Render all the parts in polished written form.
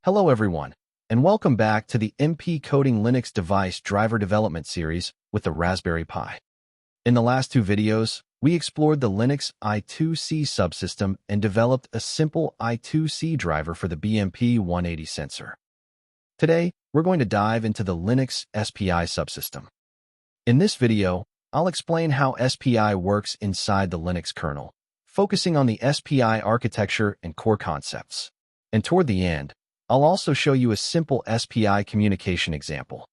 Hello everyone, and welcome back to the MP Coding Linux Device Driver Development Series with the Raspberry Pi. In the last two videos, we explored the Linux I2C subsystem and developed a simple I2C driver for the BMP180 sensor. Today, we're going to dive into the Linux SPI subsystem. In this video, I'll explain how SPI works inside the Linux kernel, focusing on the SPI architecture and core concepts. And toward the end, I'll also show you a simple SPI communication example.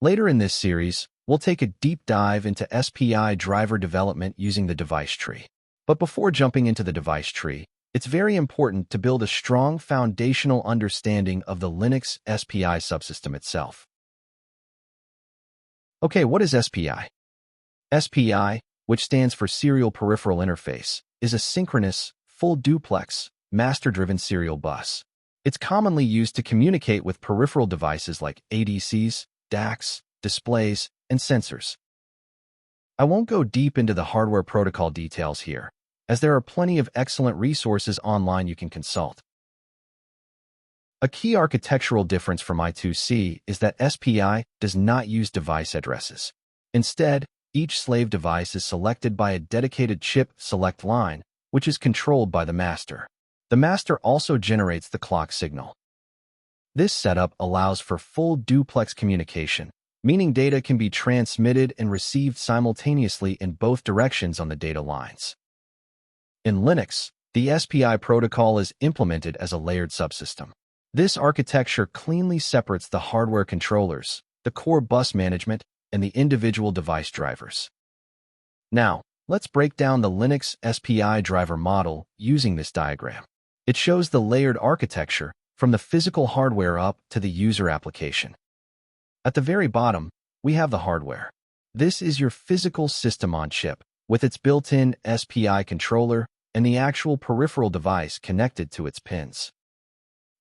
Later in this series, we'll take a deep dive into SPI driver development using the device tree. But before jumping into the device tree, it's very important to build a strong foundational understanding of the Linux SPI subsystem itself. Okay, what is SPI? SPI, which stands for Serial Peripheral Interface, is a synchronous, full-duplex, master-driven serial bus. It's commonly used to communicate with peripheral devices like ADCs, DACs, displays, and sensors. I won't go deep into the hardware protocol details here, as there are plenty of excellent resources online you can consult. A key architectural difference from I2C is that SPI does not use device addresses. Instead, each slave device is selected by a dedicated chip select line, which is controlled by the master. The master also generates the clock signal. This setup allows for full duplex communication, meaning data can be transmitted and received simultaneously in both directions on the data lines. In Linux, the SPI protocol is implemented as a layered subsystem. This architecture cleanly separates the hardware controllers, the core bus management, and the individual device drivers. Now, let's break down the Linux SPI driver model using this diagram. It shows the layered architecture from the physical hardware up to the user application. At the very bottom, we have the hardware. This is your physical system on chip, with its built-in SPI controller and the actual peripheral device connected to its pins.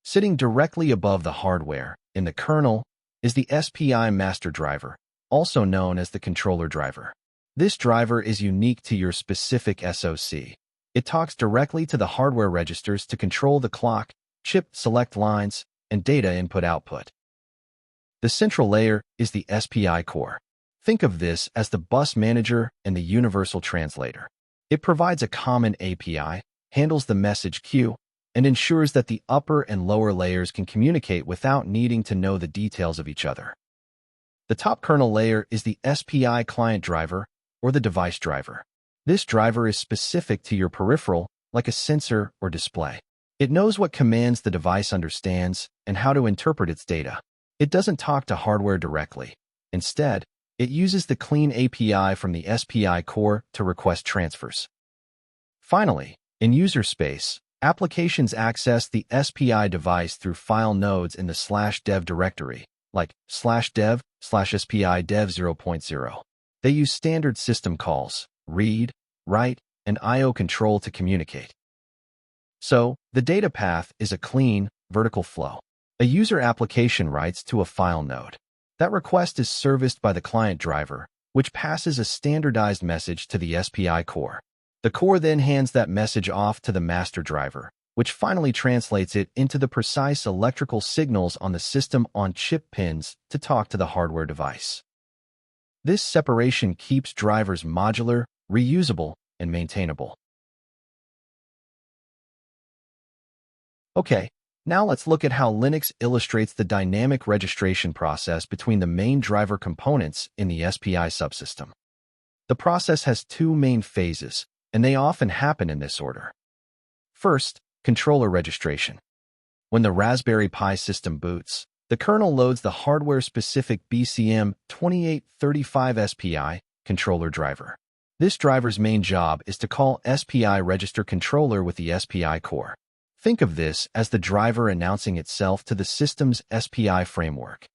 Sitting directly above the hardware, in the kernel, is the SPI master driver, also known as the controller driver. This driver is unique to your specific SoC. It talks directly to the hardware registers to control the clock, chip select lines, and data input-output. The central layer is the SPI core. Think of this as the bus manager and the universal translator. It provides a common API, handles the message queue, and ensures that the upper and lower layers can communicate without needing to know the details of each other. The top kernel layer is the SPI client driver, or the device driver. This driver is specific to your peripheral, like a sensor or display. It knows what commands the device understands and how to interpret its data. It doesn't talk to hardware directly. Instead, it uses the clean API from the SPI core to request transfers. Finally, in user space, applications access the SPI device through file nodes in the /dev directory, like /dev/SPI-dev0.0. They use standard system calls, read, write, and I/O control to communicate. So, the data path is a clean, vertical flow. A user application writes to a file node. That request is serviced by the client driver, which passes a standardized message to the SPI core. The core then hands that message off to the master driver, which finally translates it into the precise electrical signals on the system-on-chip pins to talk to the hardware device. This separation keeps drivers modular, reusable, and maintainable. Okay, now let's look at how Linux illustrates the dynamic registration process between the main driver components in the SPI subsystem. The process has two main phases, and they often happen in this order. First, controller registration. When the Raspberry Pi system boots, the kernel loads the hardware-specific BCM2835 SPI controller driver. This driver's main job is to call SPI register controller with the SPI core. Think of this as the driver announcing itself to the system's SPI framework.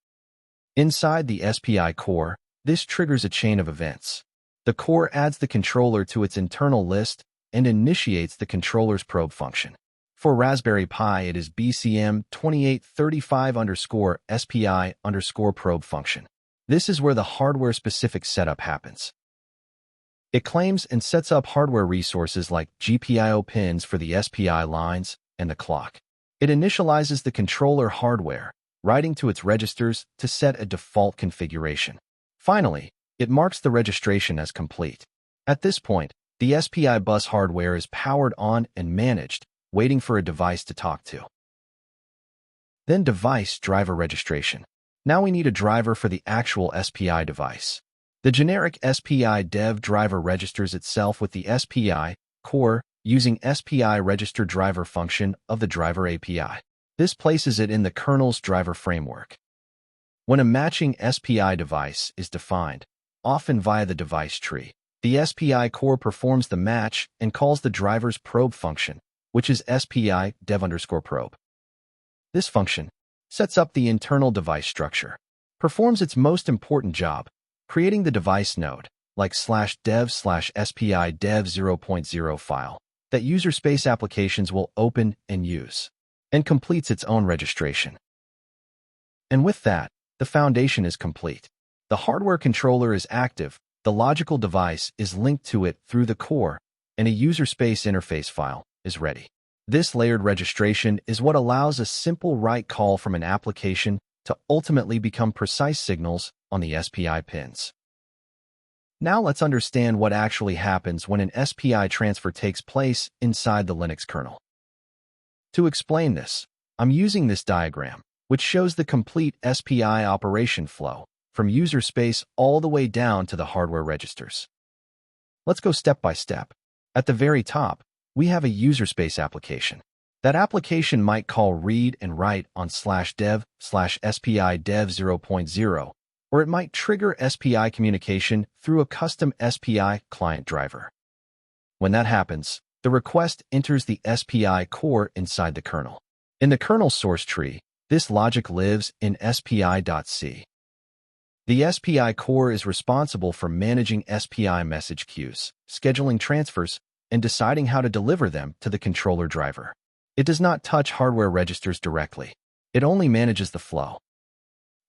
Inside the SPI core, this triggers a chain of events. The core adds the controller to its internal list and initiates the controller's probe function. For Raspberry Pi, it is BCM2835_SPI_probe function. This is where the hardware-specific setup happens. It claims and sets up hardware resources like GPIO pins for the SPI lines and the clock. It initializes the controller hardware, writing to its registers to set a default configuration. Finally, it marks the registration as complete. At this point, the SPI bus hardware is powered on and managed, waiting for a device to talk to. Then device driver registration. Now we need a driver for the actual SPI device. The generic SPI dev driver registers itself with the SPI core using SPI register driver function of the driver API. This places it in the kernel's driver framework. When a matching SPI device is defined, often via the device tree, the SPI core performs the match and calls the driver's probe function, which is SPI dev_probe. This function sets up the internal device structure, performs its most important job, creating the device node, like /dev/SPI dev 0.0 file, that user space applications will open and use, and completes its own registration. And with that, the foundation is complete. The hardware controller is active, the logical device is linked to it through the core, and a user space interface file is ready. This layered registration is what allows a simple write call from an application to ultimately become precise signals on the SPI pins. Now let's understand what actually happens when an SPI transfer takes place inside the Linux kernel. To explain this, I'm using this diagram, which shows the complete SPI operation flow, from user space all the way down to the hardware registers. Let's go step by step. At the very top, we have a user space application. That application might call read and write on /dev/SPI dev 0.0, or it might trigger SPI communication through a custom SPI client driver. When that happens, the request enters the SPI core inside the kernel. In the kernel source tree, this logic lives in SPI.c. The SPI core is responsible for managing SPI message queues, scheduling transfers, and deciding how to deliver them to the controller driver. It does not touch hardware registers directly. It only manages the flow.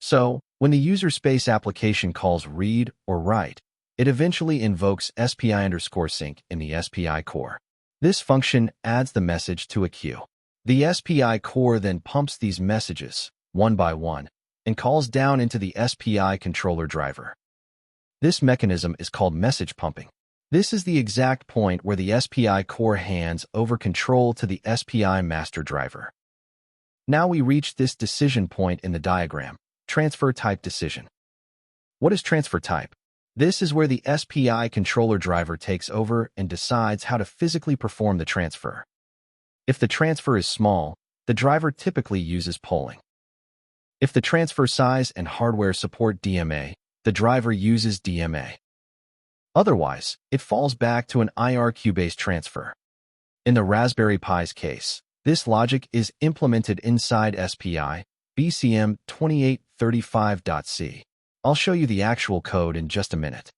So, when the user space application calls read or write, it eventually invokes SPI_sync in the SPI core. This function adds the message to a queue. The SPI core then pumps these messages, one by one, and calls down into the SPI controller driver. This mechanism is called message pumping. This is the exact point where the SPI core hands over control to the SPI master driver. Now we reach this decision point in the diagram, transfer type decision. What is transfer type? This is where the SPI controller driver takes over and decides how to physically perform the transfer. If the transfer is small, the driver typically uses polling. If the transfer size and hardware support DMA, the driver uses DMA. Otherwise, it falls back to an IRQ-based transfer. In the Raspberry Pi's case, this logic is implemented inside SPI BCM2835.c. I'll show you the actual code in just a minute.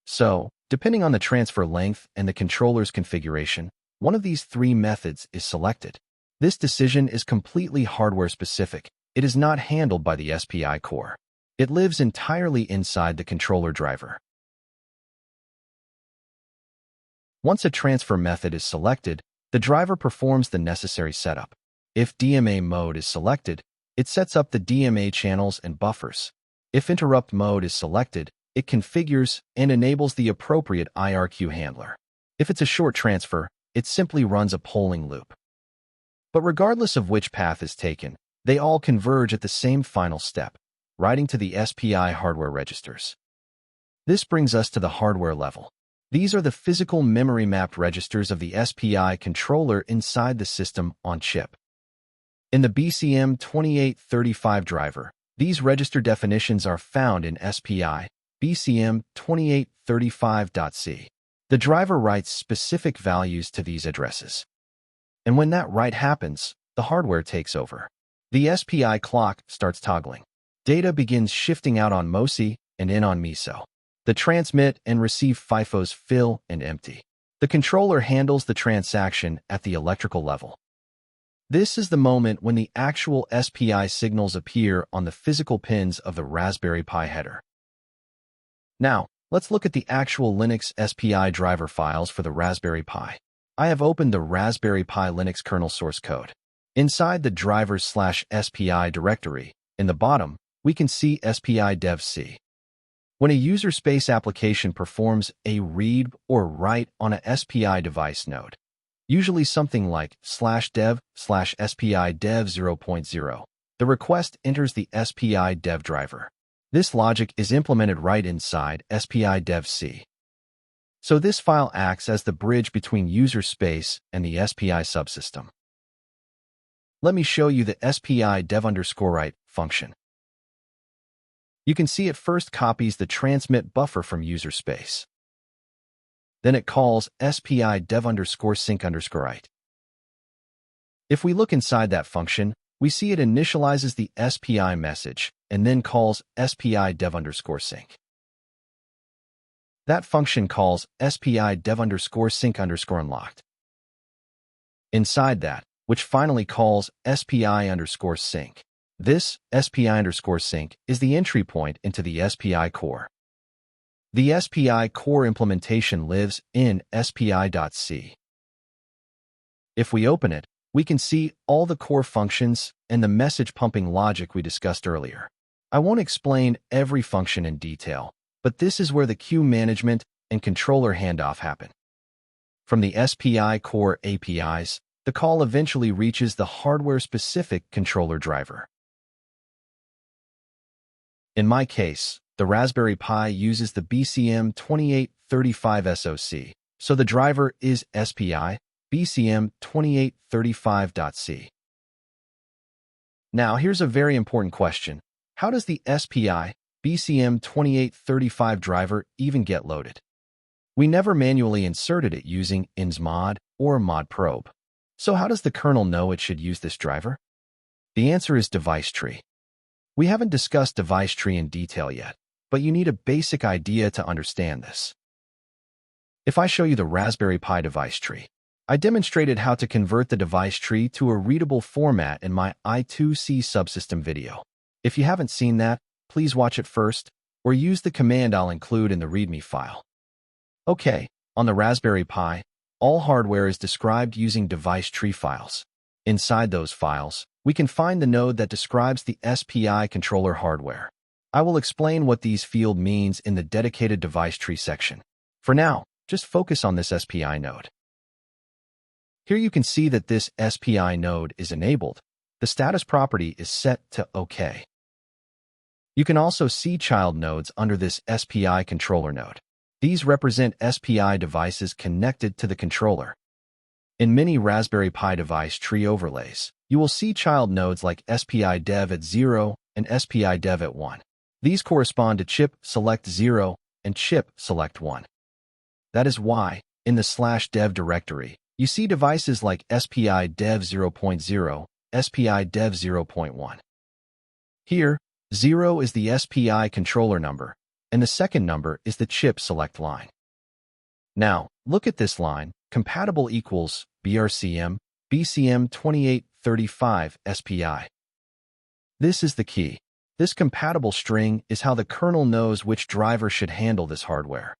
So, depending on the transfer length and the controller's configuration, one of these three methods is selected. This decision is completely hardware-specific. It is not handled by the SPI core. It lives entirely inside the controller driver. Once a transfer method is selected, the driver performs the necessary setup. If DMA mode is selected, it sets up the DMA channels and buffers. If interrupt mode is selected, it configures and enables the appropriate IRQ handler. If it's a short transfer, it simply runs a polling loop. But regardless of which path is taken, they all converge at the same final step, writing to the SPI hardware registers. This brings us to the hardware level. These are the physical memory-mapped registers of the SPI controller inside the system on chip. In the BCM2835 driver, these register definitions are found in SPI BCM2835.c. The driver writes specific values to these addresses. And when that write happens, the hardware takes over. The SPI clock starts toggling. Data begins shifting out on MOSI and in on MISO. The transmit and receive FIFOs fill and empty. The controller handles the transaction at the electrical level. This is the moment when the actual SPI signals appear on the physical pins of the Raspberry Pi header. Now, let's look at the actual Linux SPI driver files for the Raspberry Pi. I have opened the Raspberry Pi Linux kernel source code. Inside the drivers/SPI directory, in the bottom, we can see SPI Dev C. When a user space application performs a read or write on a SPI device node, usually something like /dev/SPI Dev 0.0, the request enters the SPI Dev driver. This logic is implemented right inside SPI Dev C. So this file acts as the bridge between user space and the SPI subsystem. Let me show you the SPI dev_write function. You can see it first copies the transmit buffer from user space. Then it calls SPI dev_sync_write. If we look inside that function, we see it initializes the SPI message and then calls SPI dev_sync. That function calls SPI dev_sync_unlocked. Inside that, which finally calls SPI_sync. This SPI_sync is the entry point into the SPI core. The SPI core implementation lives in SPI.c. If we open it, we can see all the core functions and the message pumping logic we discussed earlier. I won't explain every function in detail, but this is where the queue management and controller handoff happen. From the SPI core APIs, the call eventually reaches the hardware-specific controller driver. In my case, the Raspberry Pi uses the BCM2835 SoC, so the driver is SPI BCM2835.c. Now, here's a very important question. How does the SPI BCM2835 driver even get loaded? We never manually inserted it using insmod or modprobe. So how does the kernel know it should use this driver? The answer is device tree. We haven't discussed device tree in detail yet, but you need a basic idea to understand this. If I show you the Raspberry Pi device tree, I demonstrated how to convert the device tree to a readable format in my SPI Subsystem video. If you haven't seen that, please watch it first, or use the command I'll include in the README file. Okay, on the Raspberry Pi, all hardware is described using device tree files. Inside those files, we can find the node that describes the SPI controller hardware. I will explain what these fields means in the dedicated device tree section. For now, just focus on this SPI node. Here you can see that this SPI node is enabled. The status property is set to OK. You can also see child nodes under this SPI controller node. These represent SPI devices connected to the controller. In many Raspberry Pi device tree overlays, you will see child nodes like SPI Dev at 0 and SPI Dev at 1. These correspond to chip select 0 and chip select 1. That is why, in the /dev directory, you see devices like SPI Dev 0.0, SPI Dev 0.1. Here, 0 is the SPI controller number, and the second number is the chip select line. Now, look at this line, compatible equals BRCM, BCM2835 SPI. This is the key. This compatible string is how the kernel knows which driver should handle this hardware.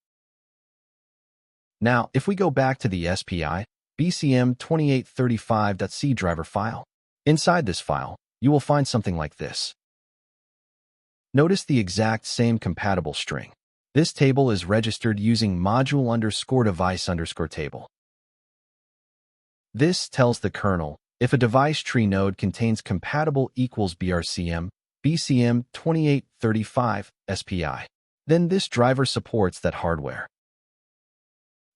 Now, if we go back to the SPI BCM2835.c driver file, inside this file, you will find something like this. Notice the exact same compatible string. This table is registered using module_device_table. This tells the kernel if a device tree node contains compatible equals BRCM, BCM2835 SPI, then this driver supports that hardware.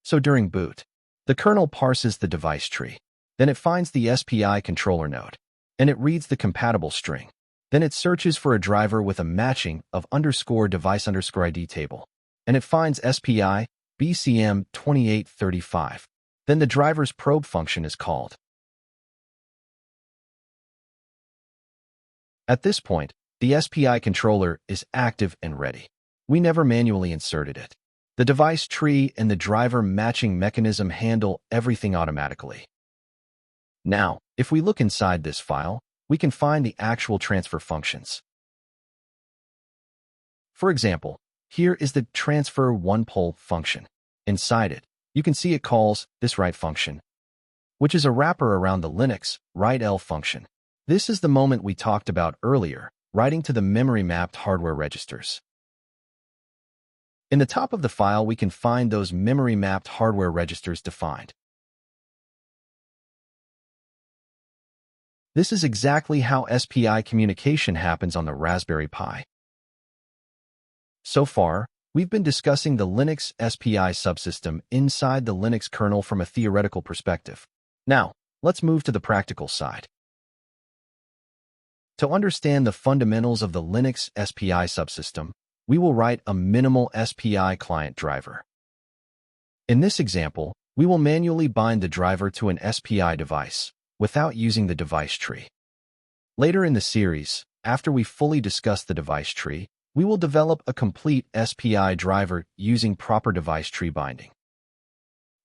So during boot, the kernel parses the device tree. Then it finds the SPI controller node, and it reads the compatible string. Then it searches for a driver with a matching of _device_ID table, and it finds SPI BCM2835. Then the driver's probe function is called. At this point, the SPI controller is active and ready. We never manually inserted it. The device tree and the driver matching mechanism handle everything automatically. Now, if we look inside this file, we can find the actual transfer functions. For example, here is the transfer one pole function. Inside it, you can see it calls this write function. which is a wrapper around the Linux write-L function. This is the moment we talked about earlier, writing to the memory-mapped hardware registers. In the top of the file, we can find those memory-mapped hardware registers defined. This is exactly how SPI communication happens on the Raspberry Pi. So far, we've been discussing the Linux SPI subsystem inside the Linux kernel from a theoretical perspective. Now, let's move to the practical side. To understand the fundamentals of the Linux SPI subsystem, we will write a minimal SPI client driver. In this example, we will manually bind the driver to an SPI device without using the device tree. Later in the series, after we fully discuss the device tree, we will develop a complete SPI driver using proper device tree binding.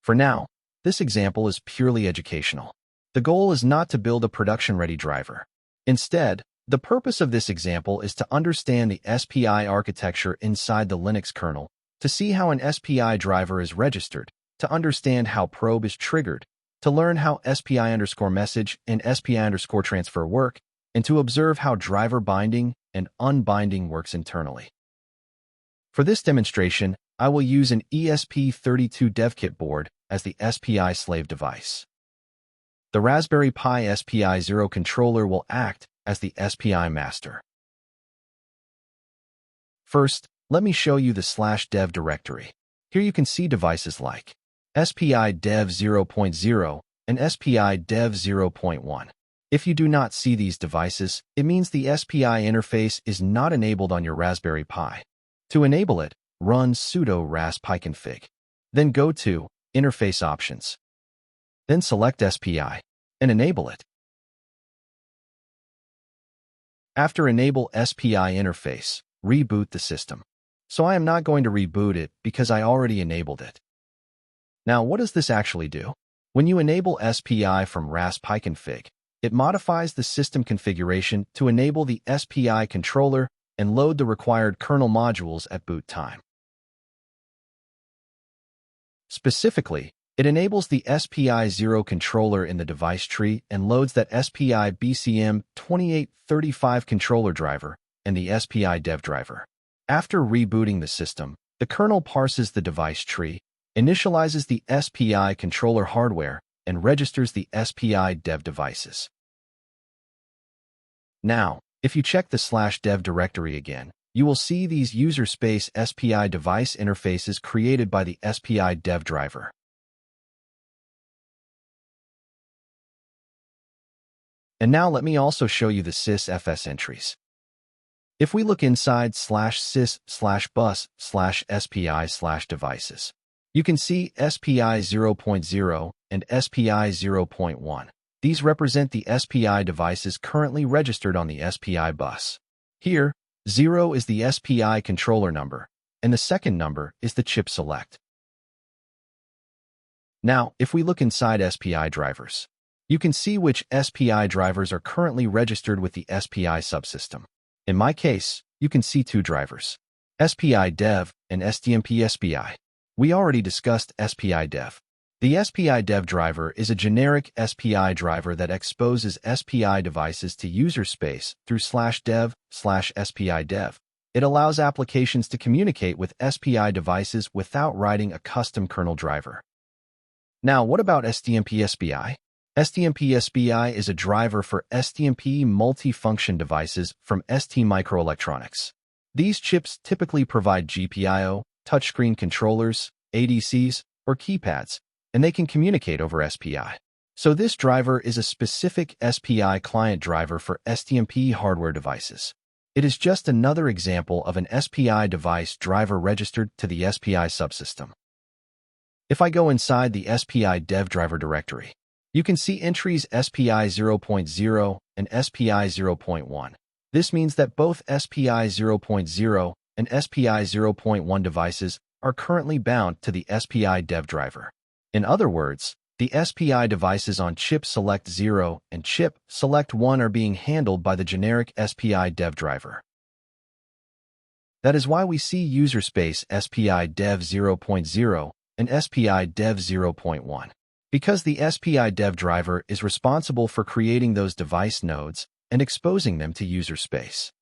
For now, this example is purely educational. The goal is not to build a production-ready driver. Instead, the purpose of this example is to understand the SPI architecture inside the Linux kernel, to see how an SPI driver is registered, to understand how probe is triggered, to learn how SPI_message and SPI_transfer work, and to observe how driver binding and unbinding works internally. For this demonstration, I will use an ESP32 Dev Board as the SPI slave device. The Raspberry Pi SPI0 controller will act as the SPI master. First, let me show you the /dev directory. Here you can see devices like SPI Dev 0.0 and SPI Dev 0.1. If you do not see these devices, it means the SPI interface is not enabled on your Raspberry Pi. To enable it, run sudo rasppiconfig. Then go to Interface Options. Then select SPI and enable it. After Enable SPI Interface, reboot the system. So I am not going to reboot it because I already enabled it. Now, what does this actually do? When you enable SPI from rasppiconfig, it modifies the system configuration to enable the SPI controller and load the required kernel modules at boot time. Specifically, it enables the SPI0 controller in the device tree and loads that SPI BCM2835 controller driver and the SPI dev driver. After rebooting the system, the kernel parses the device tree, initializes the SPI controller hardware, and registers the SPI dev devices. Now, if you check the /dev directory again, you will see these user space SPI device interfaces created by the SPI dev driver. And now let me also show you the sysfs entries. If we look inside /sys/bus/SPI/devices, you can see SPI 0.0 and SPI 0.1. These represent the SPI devices currently registered on the SPI bus. Here, 0 is the SPI controller number, and the second number is the chip select. Now, if we look inside SPI drivers, you can see which SPI drivers are currently registered with the SPI subsystem. In my case, you can see two drivers, SPI Dev and STMP SPI. We already discussed SPI Dev. The SPI Dev driver is a generic SPI driver that exposes SPI devices to user space through /dev/SPI Dev. It allows applications to communicate with SPI devices without writing a custom kernel driver. Now, what about STMP SPI? STMP SPI is a driver for STMP multifunction devices from STMicroelectronics. These chips typically provide GPIO, touchscreen controllers, ADCs, or keypads, and they can communicate over SPI. So this driver is a specific SPI client driver for STMP hardware devices. It is just another example of an SPI device driver registered to the SPI subsystem. If I go inside the SPI dev driver directory, you can see entries SPI 0.0 and SPI 0.1. This means that both SPI 0.0 and SPI 0.1 devices are currently bound to the SPI dev driver. In other words, the SPI devices on chip select 0 and chip select 1 are being handled by the generic SPI dev driver. That is why we see user space SPI dev 0.0 and SPI dev 0.1. because the SPI dev driver is responsible for creating those device nodes and exposing them to user space.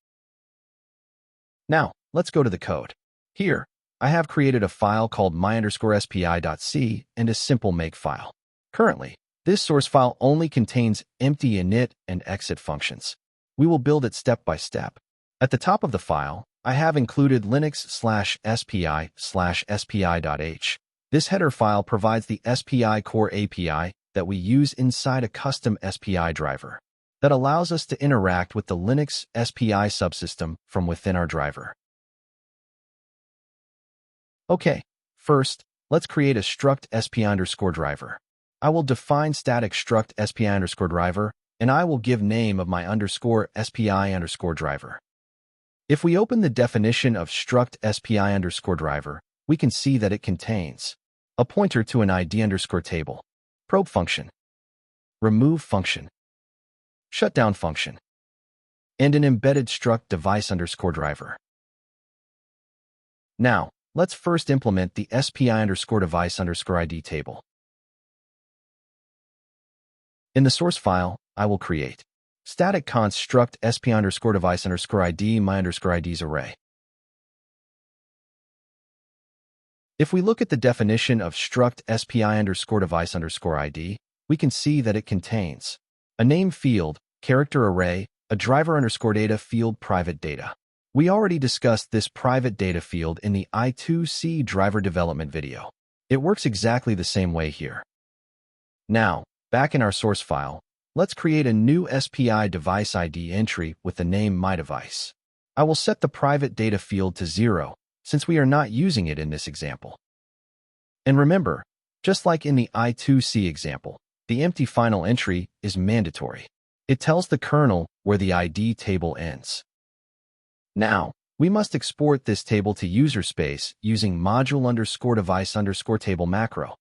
Now, let's go to the code. Here, I have created a file called my_spi.c and a simple make file. Currently, this source file only contains empty init and exit functions. We will build it step by step. At the top of the file, I have included Linux/SPI/spi.h. This header file provides the SPI core API that we use inside a custom SPI driver that allows us to interact with the Linux SPI subsystem from within our driver. Okay, first, let's create a struct SPI_driver. I will define static struct SPI_driver, and I will give name of my _SPI_driver. If we open the definition of struct SPI_driver, we can see that it contains a pointer to an ID_table, probe function, remove function, shutdown function, and an embedded struct device_driver. Now, let's first implement the SPI_device_ID table. In the source file, I will create static const struct SPI_device_ID my_IDs array. If we look at the definition of struct SPI_device_ID, we can see that it contains a name field, character array, a driver_data field private data. We already discussed this private data field in the I2C driver development video. It works exactly the same way here. Now, back in our source file, let's create a new SPI device ID entry with the name myDevice. I will set the private data field to 0, since we are not using it in this example. And remember, just like in the I2C example, the empty final entry is mandatory. It tells the kernel where the ID table ends. Now, we must export this table to user space using module_device_table macro.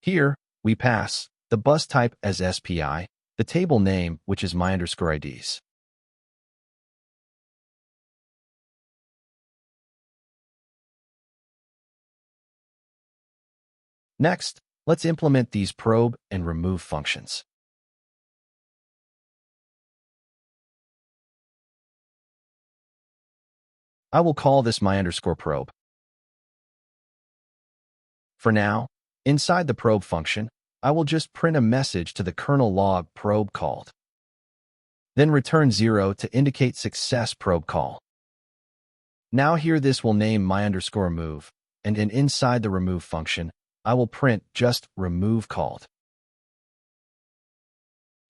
Here, we pass the bus type as SPI, the table name, which is my_IDs. Next, let's implement these probe and remove functions. I will call this my_probe. For now, inside the probe function, I will just print a message to the kernel log probe called. Then return 0 to indicate success probe call. Now here this will name my_remove, and inside the remove function, I will print just remove called.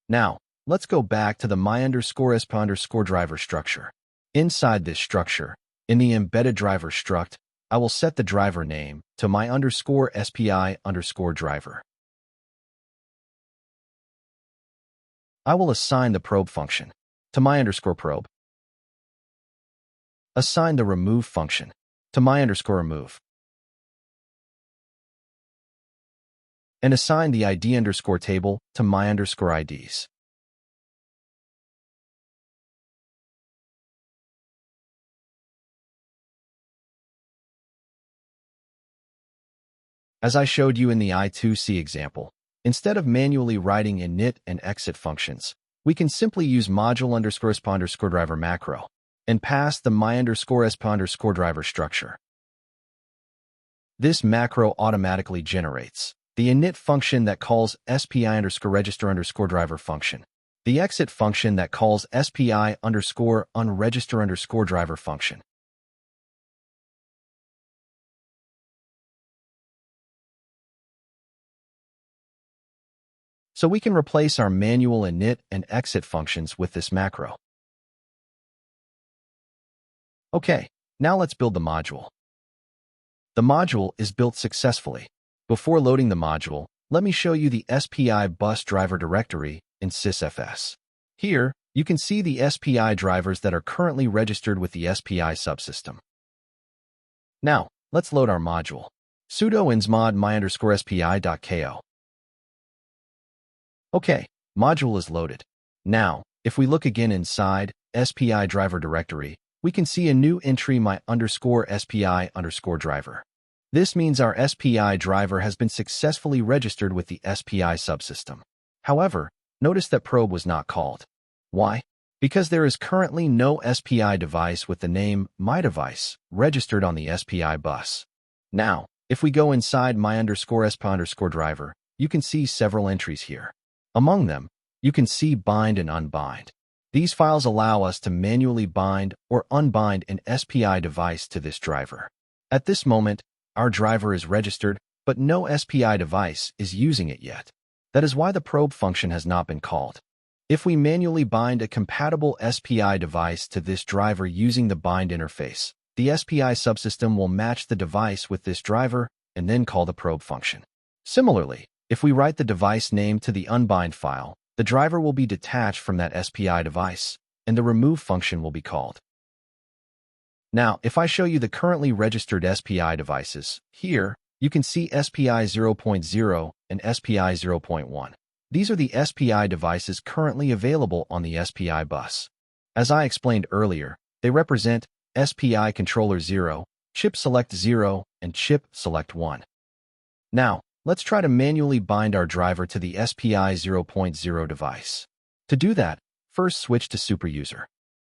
Now, let's go back to the my_sp_driver structure. Inside this structure, in the embedded driver struct, I will set the driver name to my_SPI_driver. I will assign the probe function to my_probe. Assign the remove function to my_remove. And assign the ID_table to my_IDs. As I showed you in the I2C example, instead of manually writing init and exit functions, we can simply use module_sp_driver macro and pass the my_sp_driver structure. This macro automatically generates the init function that calls SPI_register_driver function, the exit function that calls SPI_unregister_driver function. So we can replace our manual init and exit functions with this macro. Okay, now let's build the module. The module is built successfully. Before loading the module, let me show you the SPI bus driver directory in sysfs. Here, you can see the SPI drivers that are currently registered with the SPI subsystem. Now, let's load our module. Sudo insmod my_spi.ko. Okay, module is loaded. Now, if we look again inside SPI driver directory, we can see a new entry my_SPI_driver. This means our SPI driver has been successfully registered with the SPI subsystem. However, notice that probe was not called. Why? Because there is currently no SPI device with the name myDevice registered on the SPI bus. Now, if we go inside my_SPI_driver, you can see several entries here. Among them, you can see bind and unbind. These files allow us to manually bind or unbind an SPI device to this driver. At this moment, our driver is registered, but no SPI device is using it yet. That is why the probe function has not been called. If we manually bind a compatible SPI device to this driver using the bind interface, the SPI subsystem will match the device with this driver and then call the probe function. Similarly, if we write the device name to the unbind file, the driver will be detached from that SPI device, and the remove function will be called. Now, if I show you the currently registered SPI devices, here, you can see SPI 0.0 and SPI 0.1. These are the SPI devices currently available on the SPI bus. As I explained earlier, they represent SPI controller 0, chip select 0, and chip select 1. Now, let's try to manually bind our driver to the SPI 0.0 device. To do that, first switch to superuser.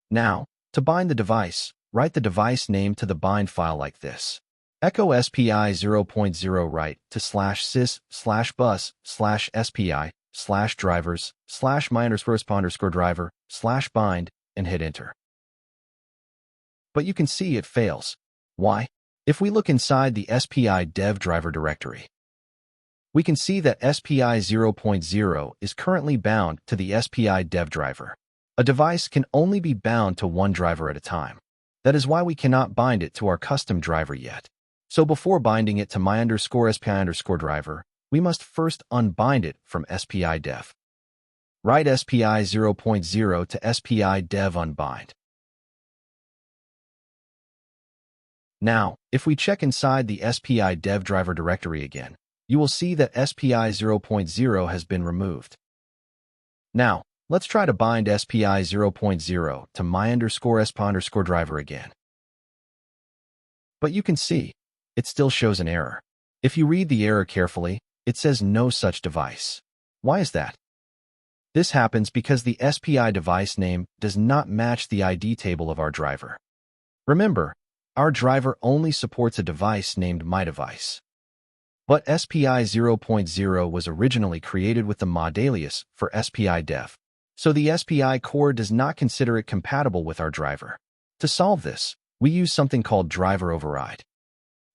Now, to bind the device, write the device name to the bind file like this. Echo SPI 0.0 write to /sys/bus/SPI/drivers/my_SPI_driver/bind and hit enter. But you can see it fails. Why? If we look inside the SPI dev driver directory, we can see that SPI 0.0 is currently bound to the SPI dev driver. A device can only be bound to one driver at a time. That is why we cannot bind it to our custom driver yet. So before binding it to my_SPI_driver, we must first unbind it from SPI dev. Write SPI 0.0 to SPI dev unbind. Now, if we check inside the SPI dev driver directory again, you will see that SPI 0.0 has been removed. Now, let's try to bind SPI 0.0 to my_SPI_driver again. But you can see, it still shows an error. If you read the error carefully, it says no such device. Why is that? This happens because the SPI device name does not match the ID table of our driver. Remember, our driver only supports a device named myDevice. But SPI 0.0 was originally created with the mod alias for SPI dev, so the SPI core does not consider it compatible with our driver. To solve this, we use something called driver override.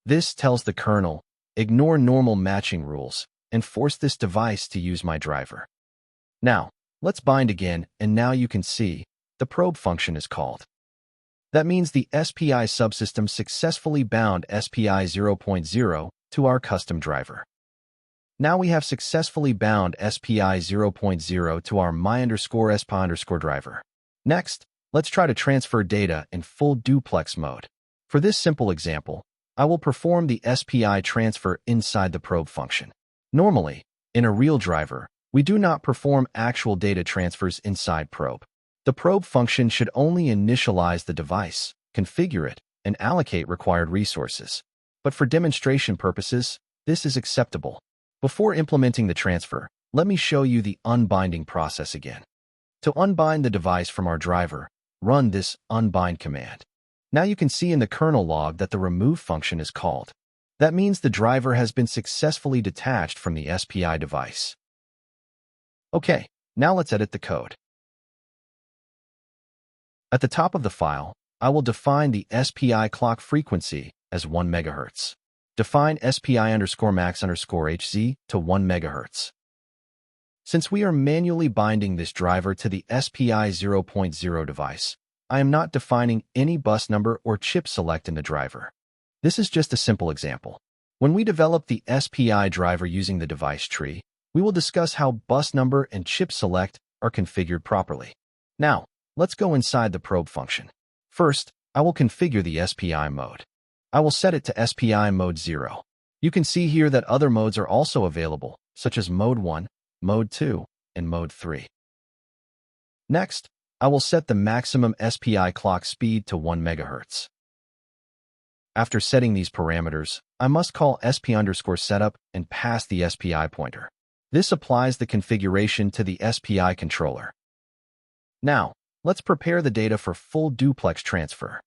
This tells the kernel, ignore normal matching rules, and force this device to use my driver. Now, let's bind again, and now you can see, the probe function is called. That means the SPI subsystem successfully bound SPI 0.0 to our custom driver. Now we have successfully bound SPI 0.0 to our my_SPI_driver. Next, let's try to transfer data in full duplex mode. For this simple example, I will perform the SPI transfer inside the probe function. Normally, in a real driver, we do not perform actual data transfers inside probe. The probe function should only initialize the device, configure it, and allocate required resources. But for demonstration purposes, this is acceptable. Before implementing the transfer, let me show you the unbinding process again. To unbind the device from our driver, run this unbind command. Now you can see in the kernel log that the remove function is called. That means the driver has been successfully detached from the SPI device. Okay, now let's edit the code. At the top of the file, I will define the SPI clock frequency as 1 MHz. Define SPI_max_HZ to 1 MHz. Since we are manually binding this driver to the SPI 0.0 device, I am not defining any bus number or chip select in the driver. This is just a simple example. When we develop the SPI driver using the device tree, we will discuss how bus number and chip select are configured properly. Now, let's go inside the probe function. First, I will configure the SPI mode. I will set it to SPI mode 0. You can see here that other modes are also available, such as mode 1, mode 2, and mode 3. Next, I will set the maximum SPI clock speed to 1 MHz. After setting these parameters, I must call SP_setup and pass the SPI pointer. This applies the configuration to the SPI controller. Now, let's prepare the data for full duplex transfer.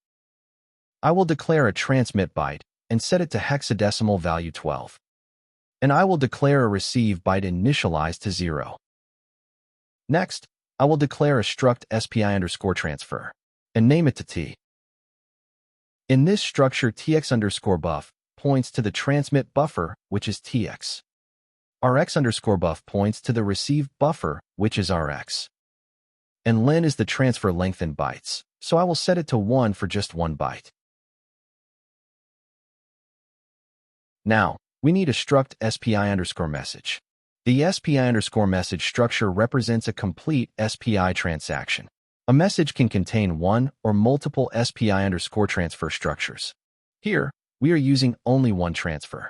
I will declare a transmit byte and set it to hexadecimal value 12. And I will declare a receive byte initialized to 0. Next, I will declare a struct SPI_transfer and name it to T. In this structure, TX_buff points to the transmit buffer, which is TX. RX_buff points to the receive buffer, which is RX. And len is the transfer length in bytes, so I will set it to 1 for just 1 byte. Now, we need a struct SPI_message. The SPI_message structure represents a complete SPI transaction. A message can contain one or multiple SPI_transfer structures. Here, we are using only one transfer.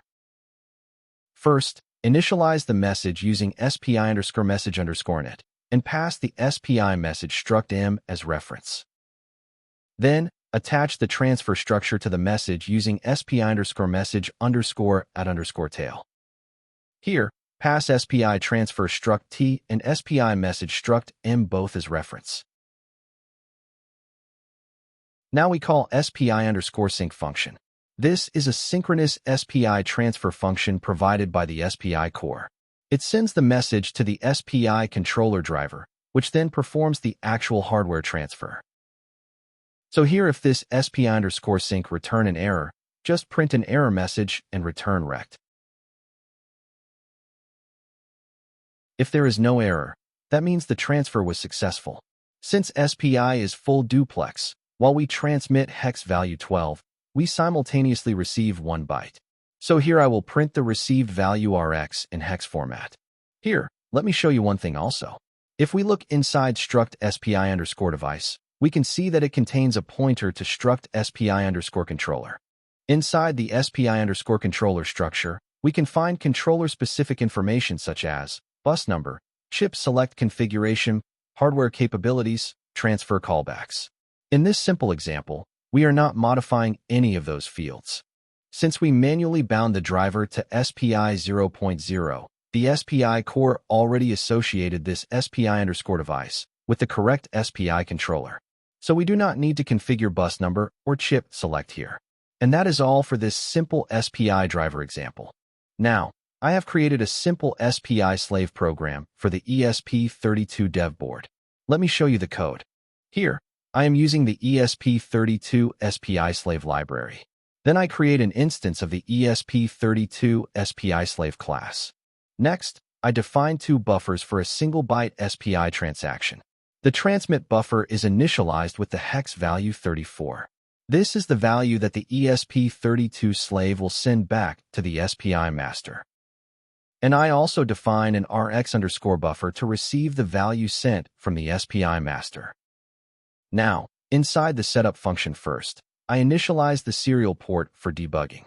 First, initialize the message using SPI_message_init and pass the SPI message struct m as reference. Then, attach the transfer structure to the message using SPI_message_add_tail. Here, pass SPI transfer struct t and SPI message struct m both as reference. Now we call SPI_sync function. This is a synchronous SPI transfer function provided by the SPI core. It sends the message to the SPI controller driver, which then performs the actual hardware transfer. So here, if this SPI_sync return an error, just print an error message and return rect. If there is no error, that means the transfer was successful. Since SPI is full duplex, while we transmit hex value 12, we simultaneously receive 1 byte. So here I will print the received value RX in hex format. Here, let me show you one thing also. If we look inside struct SPI_device, we can see that it contains a pointer to struct SPI_controller. Inside the SPI_controller structure, we can find controller-specific information such as bus number, chip select configuration, hardware capabilities, transfer callbacks. In this simple example, we are not modifying any of those fields. Since we manually bound the driver to SPI 0.0, the SPI core already associated this SPI_device with the correct SPI controller. So we do not need to configure bus number or chip select here. And that is all for this simple SPI driver example. Now, I have created a simple SPI slave program for the ESP32 Dev Board. Let me show you the code. Here, I am using the ESP32 SPI slave library. Then I create an instance of the ESP32 SPI slave class. Next, I define 2 buffers for a single byte SPI transaction. The transmit buffer is initialized with the hex value 34. This is the value that the ESP32 slave will send back to the SPI master. And I also define an RX_buffer to receive the value sent from the SPI master. Now, inside the setup function first, I initialize the serial port for debugging.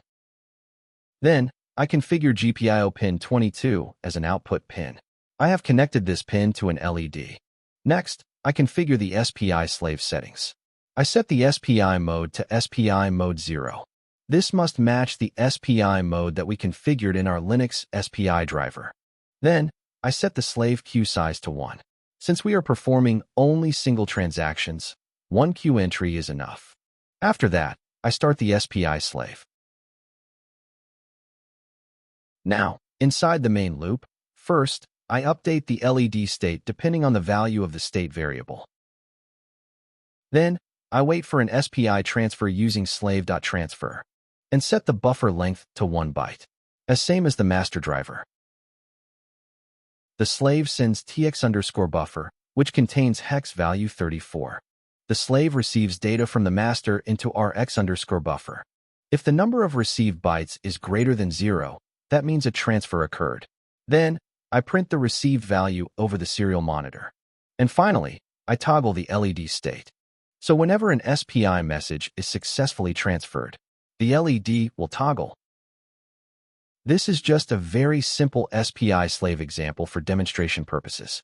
Then, I configure GPIO pin 22 as an output pin. I have connected this pin to an LED. Next, I configure the SPI slave settings. I set the SPI mode to SPI mode 0. This must match the SPI mode that we configured in our Linux SPI driver. Then, I set the slave queue size to 1. Since we are performing only single transactions, 1 queue entry is enough. After that, I start the SPI slave. Now, inside the main loop, first, I update the LED state depending on the value of the state variable. Then, I wait for an SPI transfer using slave.transfer and set the buffer length to 1 byte, as same as the master driver. The slave sends TX_buffer, which contains hex value 34. The slave receives data from the master into RX_buffer. If the number of received bytes is greater than 0, that means a transfer occurred. Then, I print the received value over the serial monitor. And finally, I toggle the LED state. So whenever an SPI message is successfully transferred, the LED will toggle. This is just a very simple SPI slave example for demonstration purposes.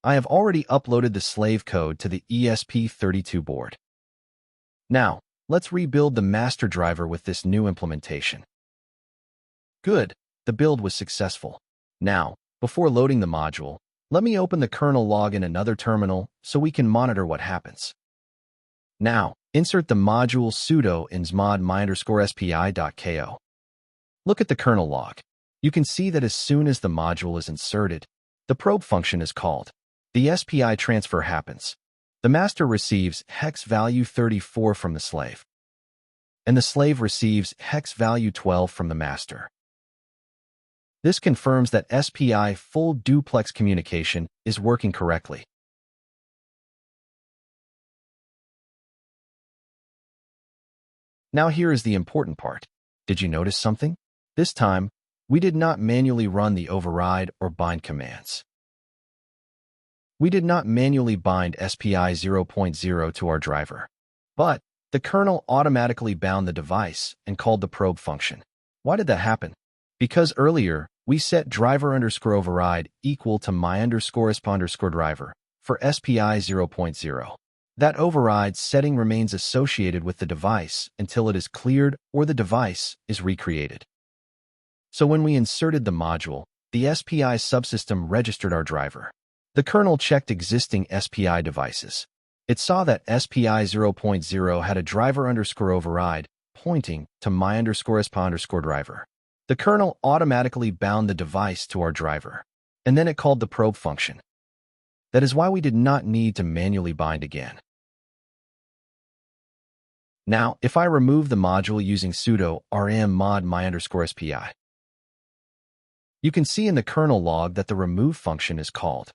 I have already uploaded the slave code to the ESP32 board. Now, Let's rebuild the master driver with this new implementation. Good, the build was successful. Now, before loading the module, let me open the kernel log in another terminal so we can monitor what happens. Now, insert the module sudo insmod my_spi.ko. Look at the kernel log. You can see that as soon as the module is inserted, the probe function is called. The SPI transfer happens. The master receives hex value 34 from the slave, and the slave receives hex value 12 from the master. This confirms that SPI full-duplex communication is working correctly. Now here is the important part. Did you notice something? This time, we did not manually run the override or bind commands. We did not manually bind SPI0.0 to our driver, but the kernel automatically bound the device and called the probe function. Why did that happen? Because earlier, we set driver_override equal to my_sp_driver for SPI0.0. That override setting remains associated with the device until it is cleared or the device is recreated. So when we inserted the module, the SPI subsystem registered our driver. The kernel checked existing SPI devices. It saw that SPI0.0 had a driver_override pointing to my_sp_driver. The kernel automatically bound the device to our driver, and then it called the probe function. That is why we did not need to manually bind again. Now, if I remove the module using sudo rm mod my_spi, you can see in the kernel log that the remove function is called.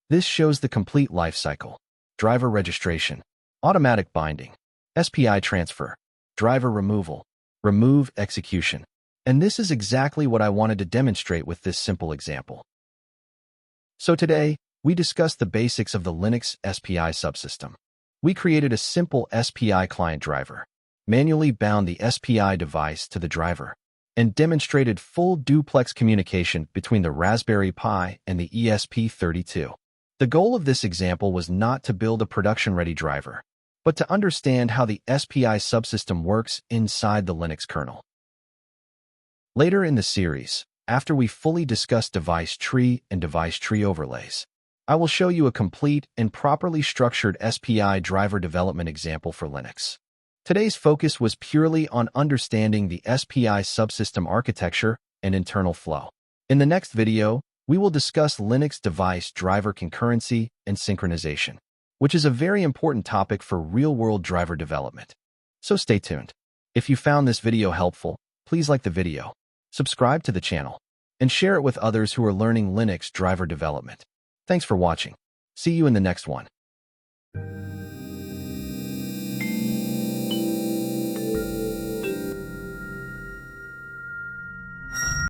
This shows the complete lifecycle: driver registration, automatic binding, SPI transfer, driver removal, remove execution. And this is exactly what I wanted to demonstrate with this simple example. So today, we discussed the basics of the Linux SPI subsystem. We created a simple SPI client driver, manually bound the SPI device to the driver, and demonstrated full duplex communication between the Raspberry Pi and the ESP32. The goal of this example was not to build a production-ready driver, but to understand how the SPI subsystem works inside the Linux kernel. Later in the series, after we fully discuss device tree and device tree overlays, I will show you a complete and properly structured SPI driver development example for Linux. Today's focus was purely on understanding the SPI subsystem architecture and internal flow. In the next video, we will discuss Linux device driver concurrency and synchronization, which is a very important topic for real-world driver development. So stay tuned. If you found this video helpful, please like the video, subscribe to the channel, and share it with others who are learning Linux driver development. Thanks for watching. See you in the next one.